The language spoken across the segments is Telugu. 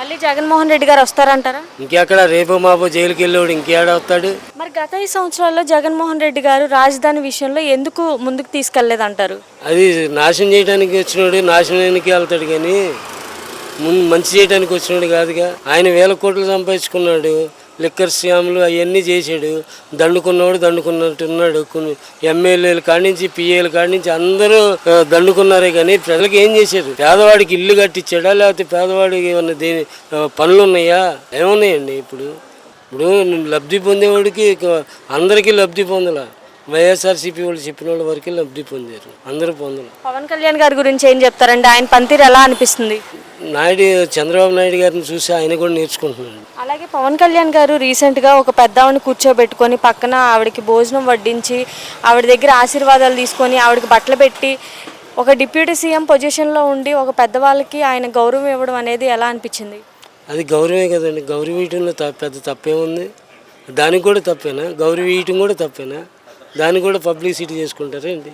మళ్ళీ జగన్మోహన్ రెడ్డి గారు వస్తారంటారా? ఇంకెక్కడ రేపు మాపో జైలుకి వెళ్ళాడు ఇంకేడ వస్తాడు. మరి గత 5 సంవత్సరాల్లో జగన్మోహన్ రెడ్డి గారు రాజధాని విషయంలో ఎందుకు ముందుకు తీసుకెళ్లేదంటారు? అది నాశనం చేయడానికి వచ్చినాడు, నాశనానికి వెళ్తాడు కానీ ముందు మంచి చేయడానికి వచ్చినాడు కాదుగా. ఆయన 1000 కోట్లు సంపాదించుకున్నాడు, లిక్కర్ స్కామ్లు అవన్నీ చేశాడు. దండుకున్నవాడు దండుకున్నట్టున్నాడు. కొన్ని ఎమ్మెల్యేలు కాడించి పిఏలు కాడించి అందరూ దండుకున్నారే కానీ ప్రజలకు ఏం చేశారు? పేదవాడికి ఇల్లు కట్టించాడా, లేకపోతే పేదవాడికి ఏమన్నా పనులు ఉన్నాయా? ఏమున్నాయండి? ఇప్పుడు లబ్ధి పొందేవాడికి అందరికీ లబ్ధి పొందలా. వైఎస్ఆర్సీపీ వాళ్ళు చెప్పిన వాళ్ళ వరకు లబ్ధి పొందారు, అందరూ పొందరు. పవన్ కళ్యాణ్ గారి గురించి ఏం చెప్తారండి? ఆయన పనితీరు ఎలా అనిపిస్తుంది? చంద్రబాబు నాయుడు గారిని చూసి ఆయన కూడా నేర్చుకుంటున్నాడు. అలాగే పవన్ కళ్యాణ్ గారు రీసెంట్గా ఒక పెద్దవాడిని కూర్చోబెట్టుకొని పక్కన ఆవిడకి భోజనం వడ్డించి ఆవిడ దగ్గర ఆశీర్వాదాలు తీసుకొని ఆవిడకి బట్టలు పెట్టి ఒక డిప్యూటీ సీఎం పొజిషన్లో ఉండి ఒక పెద్దవాళ్ళకి ఆయన గౌరవం ఇవ్వడం అనేది ఎలా అనిపించింది? అది గౌరవమే కదండి. గౌరవ ఇవ్వటంలో పెద్ద తప్పేముంది? దానికి కూడా తప్పేనా? గౌరవ ఇవ్వటం కూడా తప్పేనా? దాన్ని కూడా పబ్లిసిటీ చేసుకుంటారా ఏంటి?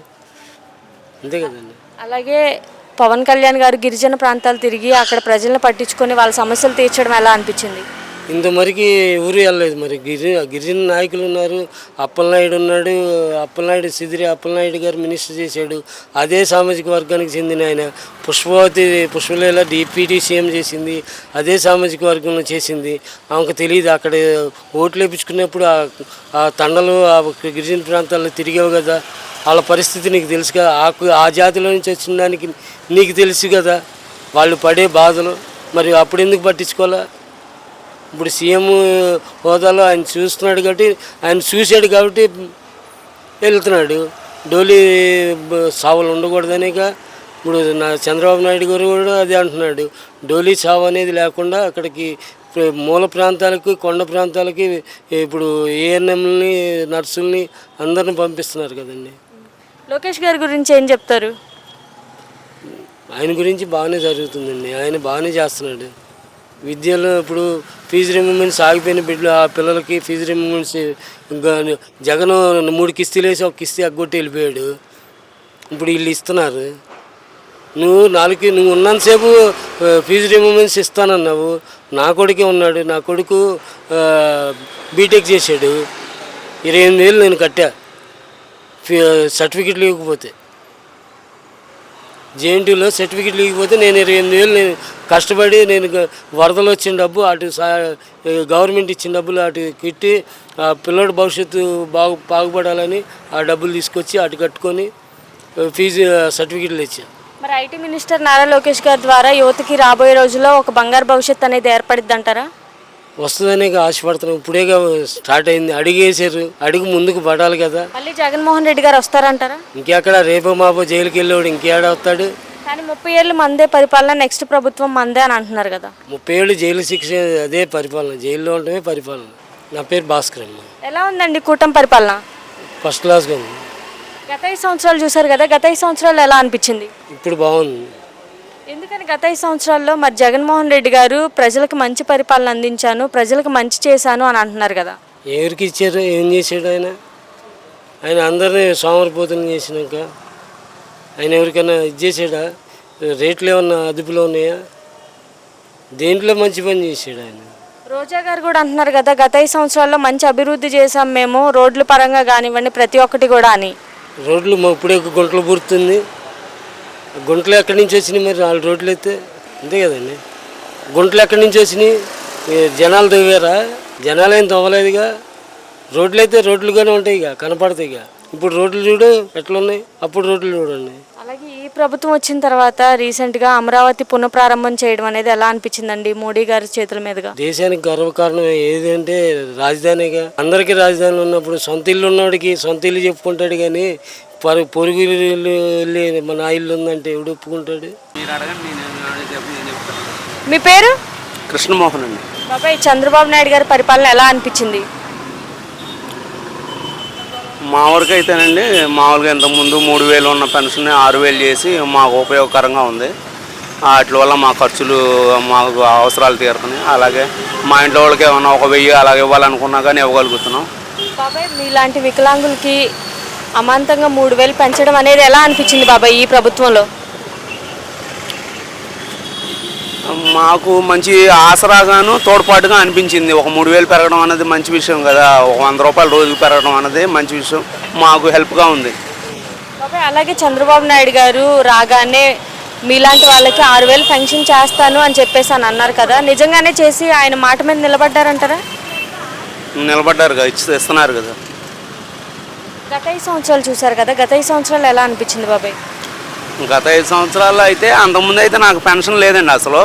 అంతే కదండి. అలాగే పవన్ కళ్యాణ్ గారు గిరిజన ప్రాంతాలు తిరిగి అక్కడ ప్రజలను పట్టించుకొని వాళ్ళ సమస్యలు తీర్చడం ఎలా అనిపించింది? ఇంతమరికి ఊరు వెళ్ళలేదు. మరి గిరిజన నాయకులు ఉన్నారు. అప్పలనాయుడు ఉన్నాడు. సిదిరి అప్పలనాయుడు గారు మినిస్టర్ చేశాడు. అదే సామాజిక వర్గానికి చెందిన ఆయన. పుష్పలీల డిప్యూటీ సీఎం చేసింది అదే సామాజిక వర్గంలో చేసింది. ఆమెకు తెలియదు. అక్కడ ఓట్లు వేయించుకున్నప్పుడు ఆ తండలు ఆ గిరిజన ప్రాంతాల్లో తిరిగావు కదా, వాళ్ళ పరిస్థితి నీకు తెలుసు కదా. ఆ జాతిలో నుంచి వచ్చిన దానికి నీకు తెలుసు కదా వాళ్ళు పడే బాధలు. మరి అప్పుడు ఎందుకు పట్టించుకోవాలా? ఇప్పుడు సీఎం హోదాలో ఆయన చూస్తున్నాడు కాబట్టి, ఆయన చూశాడు కాబట్టి వెళ్తున్నాడు. డోలీ సావులు ఉండకూడదనేగా ఇప్పుడు చంద్రబాబు నాయుడు గారు కూడా అదే అంటున్నాడు. డోలీ సావు అనేది లేకుండా అక్కడికి మూల ప్రాంతాలకి కొండ ప్రాంతాలకి ఇప్పుడు ఏఎన్ఎంని నర్సుల్ని అందరిని పంపిస్తున్నారు కదండి. లోకేష్ గారి గురించి ఏం చెప్తారు? ఆయన గురించి బాగానే జరుగుతుందండి. ఆయన బాగానే చేస్తున్నాడు. విద్యలో ఇప్పుడు ఫీజు రిమూవ్మెంట్స్ ఆగిపోయిన బిడ్డలు ఆ పిల్లలకి ఫీజు రిమూవ్మెంట్స్ జగన్ 3 కిస్తీలు వేసి ఒక కిస్తీ అగ్గొట్టి వెళ్ళిపోయాడు. ఇప్పుడు వీళ్ళు ఇస్తున్నారు. నువ్వు ఉన్నంతసేపు ఫీజు రిమూవ్మెంట్స్ ఇస్తానన్నావు. నా కొడుకే ఉన్నాడు. నా కొడుకు బీటెక్ చేశాడు. 28,000 నేను కట్టా సర్టిఫికెట్లు ఇవ్వకపోతే. జేఎన్టీయూలో సర్టిఫికెట్లు ఇవ్వకపోతే నేను 28,000 నేను కష్టపడి నేను వరదలు వచ్చిన డబ్బు అటు గవర్నమెంట్ ఇచ్చిన డబ్బులు అటు పెట్టి ఆ పిల్లడి భవిష్యత్తు బాగుపడాలని ఆ డబ్బులు తీసుకొచ్చి అటు కట్టుకొని ఫీజు సర్టిఫికెట్లు ఇచ్చాను. మరి ఐటీ మినిస్టర్ నారా లోకేష్ గారి ద్వారా యువతకి రాబోయే రోజుల్లో ఒక బంగారు భవిష్యత్తు అనేది ఏర్పడిద్ది అంటారా? వస్తుందనే ఆశపడుతున్నాం. ఇప్పుడేగా స్టార్ట్ అయింది. అడిగేసారు, అడుగు ముందుకు పడాలి కదా. మళ్ళీ జగన్మోహన్ రెడ్డి గారు వస్తారంటారా? ఇంకెక్కడ రేపు మాపో జైలుకి వెళ్ళాడు ఇంకేడ వస్తాడు. కానీ 30 ఏళ్ళు మందే పరిపాలన, నెక్స్ట్ ప్రభుత్వం మందే అని అంటున్నారు కదా. 30 ఏళ్ళు జైలు శిక్ష అదే పరిపాలన, జైల్లో ఉండటమే పరిపాలన. నా పేరు భాస్కర్ అమ్మ. ఎలా ఉందండి కూటమి పరిపాలన? ఫస్ట్ క్లాస్గా ఉంది. గత 5 సంవత్సరాలు చూసారు కదా, గత 5 సంవత్సరాలు ఎలా అనిపించింది? ఇప్పుడు బాగుంది. ఎందుకని గత 5 సంవత్సరాల్లో మరి జగన్మోహన్ రెడ్డి గారు ప్రజలకు మంచి పరిపాలన అందించాను, ప్రజలకు మంచి చేశాను అని అంటున్నారు కదా. ఎవరికి ఇచ్చారు? ఏం చేశాడు ఆయన అందరినీ సోమరిపోతులు చేసినాక ఆయన ఎవరికైనా ఇది చేశాడా? రేట్లు ఏమన్నా అదుపులో ఉన్నాయా? దేంట్లో మంచి పని చేశాడు ఆయన? రోజా గారు కూడా అంటున్నారు కదా, గత 5 సంవత్సరాల్లో మంచి అభివృద్ధి చేశాం మేము, రోడ్ల పరంగా కానివ్వండి ప్రతి ఒక్కటి కూడా అని. రోడ్లు ఇప్పుడే గుంటలు పూర్తుంది. గుంటలు ఎక్కడి నుంచి వచ్చినాయి? మరి 4 రోడ్లు అయితే అంతే కదండి. గుంటలు ఎక్కడి నుంచి వచ్చినాయి? జనాలు తవ్వారా? జనాలు ఏం తవ్వలేదుగా. రోడ్లు అయితే రోడ్లుగానే ఉంటాయి, ఇక కనపడతాయి. ఇక ఇప్పుడు రోడ్లు చూడు ఎట్లున్నాయి, అప్పుడు రోడ్లు చూడండి. అలాగే ఈ ప్రభుత్వం వచ్చిన తర్వాత రీసెంట్గా అమరావతి పునఃప్రారంభం చేయడం అనేది ఎలా అనిపించిందండి మోడీ గారి చేతుల మీదుగా? దేశానికి గర్వకారణం ఏది అంటే రాజధానిగా. అందరికీ రాజధాని ఉన్నప్పుడు సొంత ఇల్లు ఉన్నవాడికి సొంత ఇల్లు చెప్పుకుంటాడు కానీ పొరుగు ఇల్లు వెళ్ళి మన ఇల్లు ఉందంటే ఎవడు ఒప్పుకుంటాడు? మీ పేరు? కృష్ణమోహన్ అండి. బాబాయ్, చంద్రబాబు నాయుడు గారి పరిపాలన ఎలా అనిపించింది? మా వరకు అయితేనండి, మామూలుగా ఇంతకుముందు 3,000 ఉన్న పెన్షన్ 6,000 చేసి మాకు ఉపయోగకరంగా ఉంది. వాటి వల్ల మా ఖర్చులు మాకు అవసరాలు తీరుతున్నాయి. అలాగే మా ఇంట్లో వాళ్ళకి ఏమన్నా 1,000 అలాగే ఇవ్వాలనుకున్నా కానీ ఇవ్వగలుగుతున్నాం. బాబాయ్, మీలాంటి వికలాంగులకి అమాంతంగా 3,000 పెంచడం అనేది ఎలా అనిపించింది బాబాయ్ ఈ ప్రభుత్వంలో? మాకు మంచి ఆసరాగాను తోడ్పాటుగా అనిపించింది. ఒక 3,000 పెరగడం అనేది మంచి విషయం కదా. ఒక 100 రూపాయలు రోజుకి పెరగడం అనేది మంచి విషయం, మాకు హెల్ప్గా ఉంది. బాబాయ్ అలాగే చంద్రబాబు నాయుడు గారు రాగానే మీలాంటి వాళ్ళకి 6,000 పెన్షన్ చేస్తాను అని చెప్పేసి అని అన్నారు కదా, నిజంగానే చేసి ఆయన మాట మీద నిలబడ్డారంటారా? నిలబడ్డారు కదా, ఇస్తున్నారు కదా. గత 5 సంవత్సరాలు చూశారు కదా, గత 5 సంవత్సరాలు ఎలా అనిపించింది బాబాయ్? గత 5 సంవత్సరాల్లో అయితే అంతకుముందు అయితే నాకు పెన్షన్ లేదండి. అసలు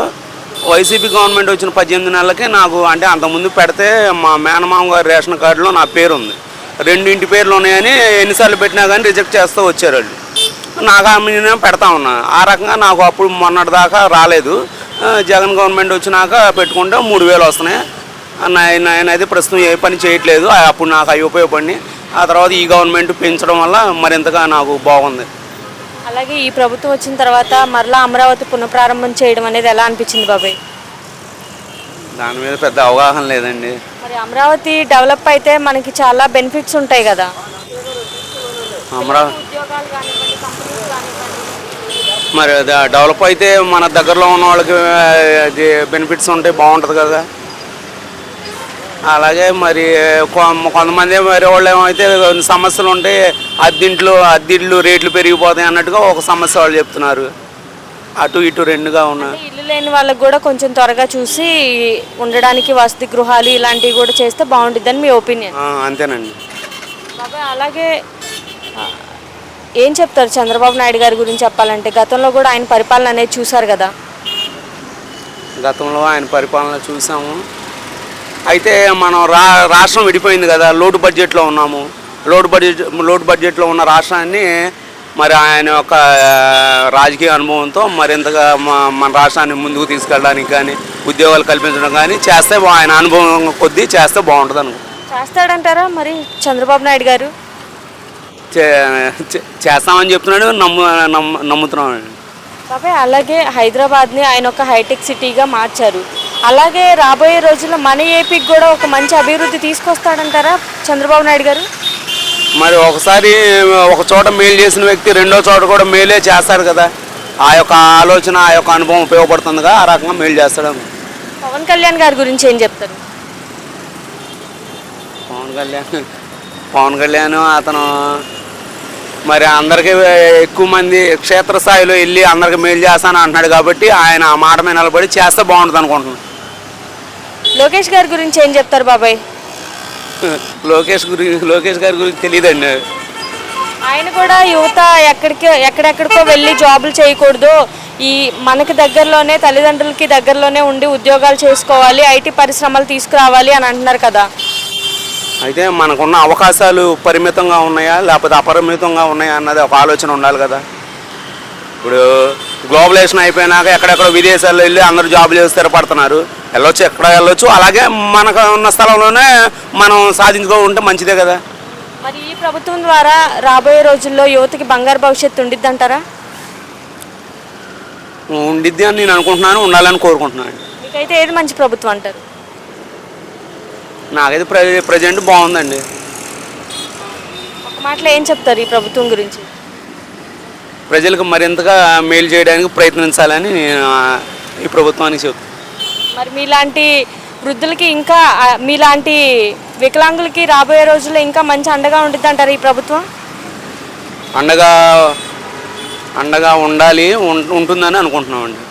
వైసీపీ గవర్నమెంట్ వచ్చిన 18 నెలలకి నాకు, అంటే అంతకుముందు పెడితే మా మేనమామ గారి రేషన్ కార్డులో నా పేరు ఉంది, 2 ఇంటి పేర్లు ఉన్నాయని ఎన్నిసార్లు పెట్టినా కానీ రిజెక్ట్ చేస్తూ వచ్చారు వాళ్ళు. నాకు నేను పెడతా ఉన్నా. ఆ రకంగా నాకు అప్పుడు మొన్నటి దాకా రాలేదు. జగన్ గవర్నమెంట్ వచ్చినాక పెట్టుకుంటే 3,000 వస్తున్నాయి. నేనైతే ప్రస్తుతం ఏ పని చేయట్లేదు. అప్పుడు నాకు అవి ఉపయోగపడి, ఆ తర్వాత ఈ గవర్నమెంట్ పెంచడం వల్ల మరింతగా నాకు బాగుంది. అలాగే ఈ ప్రభుత్వం వచ్చిన తర్వాత మరలా అమరావతి పునఃప్రారంభం చేయడం అనేది ఎలా అనిపించింది బాబాయ్? దాని మీద పెద్ద అవగాహన లేదండి. మరి అమరావతి డెవలప్ అయితే మనకి చాలా బెనిఫిట్స్ ఉంటాయి కదా. అమరావతి ఉద్యోగాలు కానివ్వండి, కంపెనీస్ కానివ్వండి. మరి అది డెవలప్ అయితే మన దగ్గరలో ఉన్న వాళ్ళకి అది బెనిఫిట్స్ ఉంటాయి, బాగుంటుంది కదా. అలాగే మరి కొంతమంది వేరే వాళ్ళు ఏమైతే సమస్యలు ఉంటాయి, అద్దెళ్ళు రేట్లు పెరిగిపోతాయి అన్నట్టుగా ఒక సమస్య వాళ్ళు చెప్తున్నారు. అటు ఇటు రెండుగా ఉన్నాయి. అంటే ఇల్లు లేని వాళ్ళకి కూడా కొంచెం త్వరగా చూసి ఉండడానికి వసతి గృహాలు ఇలాంటివి కూడా చేస్తే బాగుంటుందని మీ ఒపీనియన్? అంతేనండి. బాబాయ్ అలాగే ఏం చెప్తారు చంద్రబాబు నాయుడు గారి గురించి చెప్పాలంటే? గతంలో కూడా ఆయన పరిపాలన అనేది చూశారు కదా. గతంలో ఆయన పరిపాలన చూసాము. అయితే మనం రాష్ట్రం విడిపోయింది కదా, లోటు బడ్జెట్లో ఉన్నాము. లోటు బడ్జెట్లో ఉన్న రాష్ట్రాన్ని మరి ఆయన యొక్క రాజకీయ అనుభవంతో మరింతగా మన రాష్ట్రాన్ని ముందుకు తీసుకెళ్ళడానికి కానీ, ఉద్యోగాలు కల్పించడం కానీ చేస్తే, ఆయన అనుభవం కొద్దీ చేస్తే బాగుంటుంది అనుకో. చేస్తాడంటారా మరి చంద్రబాబు నాయుడు గారు? చేస్తామని చెప్తున్నాడు, నమ్ముతున్నామండి. బాబాయ్ అలాగే హైదరాబాద్ని ఆయన ఒక హైటెక్ సిటీగా మార్చారు. అలాగే రాబోయే రోజుల్లో మన ఏపీకి కూడా ఒక మంచి అభివృద్ధి తీసుకొస్తాడంటారా చంద్రబాబు నాయుడు గారు? మరి ఒకసారి ఒక చోట మేలు చేసిన వ్యక్తి రెండో చోట కూడా మేలే చేస్తాడు కదా. ఆ యొక్క ఆలోచన, ఆ యొక్క అనుభవం ఉపయోగపడుతుందిగా, ఆ రకంగా మేలు చేస్తాడు. పవన్ కళ్యాణ్ గారి గురించి ఏం చెప్తారు? పవన్ కళ్యాణ్ అతను మరి అందరికీ ఎక్కువ మంది క్షేత్రస్థాయిలో వెళ్ళి అందరికి మేలు చేస్తాను అంటున్నాడు కాబట్టి ఆయన ఆ మాట మీద నిలబడి చేస్తే బాగుంటుంది అనుకుంటున్నాను. లోకేష్ గారి గురించి ఏం చెప్తారు బాబాయ్? లోకేష్ గారి గురించి తెలియదండి. ఆయన కూడా యువత ఎక్కడెక్కడికో వెళ్ళి జాబులు చేయకూడదు, ఈ మనకి దగ్గరలోనే తల్లిదండ్రులకి దగ్గరలోనే ఉండి ఉద్యోగాలు చేసుకోవాలి, ఐటీ పరిశ్రమలు తీసుకురావాలి అని అంటున్నారు కదా. అయితే మనకున్న అవకాశాలు పరిమితంగా ఉన్నాయా లేకపోతే అపరిమితంగా ఉన్నాయా అన్నది ఒక ఆలోచన ఉండాలి కదా. ఇప్పుడు గ్లోబలైజేషన్ అయిపోయినాక ఎక్కడెక్కడ విదేశాల్లో వెళ్ళి అందరూ జాబులు చేసి స్థిరపడుతున్నారు. వెళ్ళొచ్చు, ఎక్కడ వెళ్ళొచ్చు. అలాగే మనకు ఉన్న స్థలంలోనే మనం సాధించుకుంటే మంచిదే కదా. మరి ఈ ప్రభుత్వం ద్వారా రాబోయే రోజుల్లో యువతకి బంగారు భవిష్యత్తు ఉండిద్ది అంటారా? ఉండిద్ది అని నేను అనుకుంటున్నాను, ఉండాలని కోరుకుంటున్నాను. మీకైతే ఏది మంచి ప్రభుత్వం అంటారు? నాకైతే ప్రజెంట్ బాగుందండి. ఒక మాటలో ఏం చెప్తారు ఈ ప్రభుత్వం గురించి? ప్రజలకు మరింతగా మేలు చేయడానికి ప్రయత్నించాలని ఈ ప్రభుత్వానికి చెప్తాను. మరి మీలాంటి వృద్ధులకి ఇంకా మీలాంటి వికలాంగులకి రాబోయే రోజుల్లో ఇంకా మంచి అండగా ఉంటుంది అంటారు ఈ ప్రభుత్వం? అండగా ఉండాలి, ఉంటుందని అనుకుంటున్నామండి.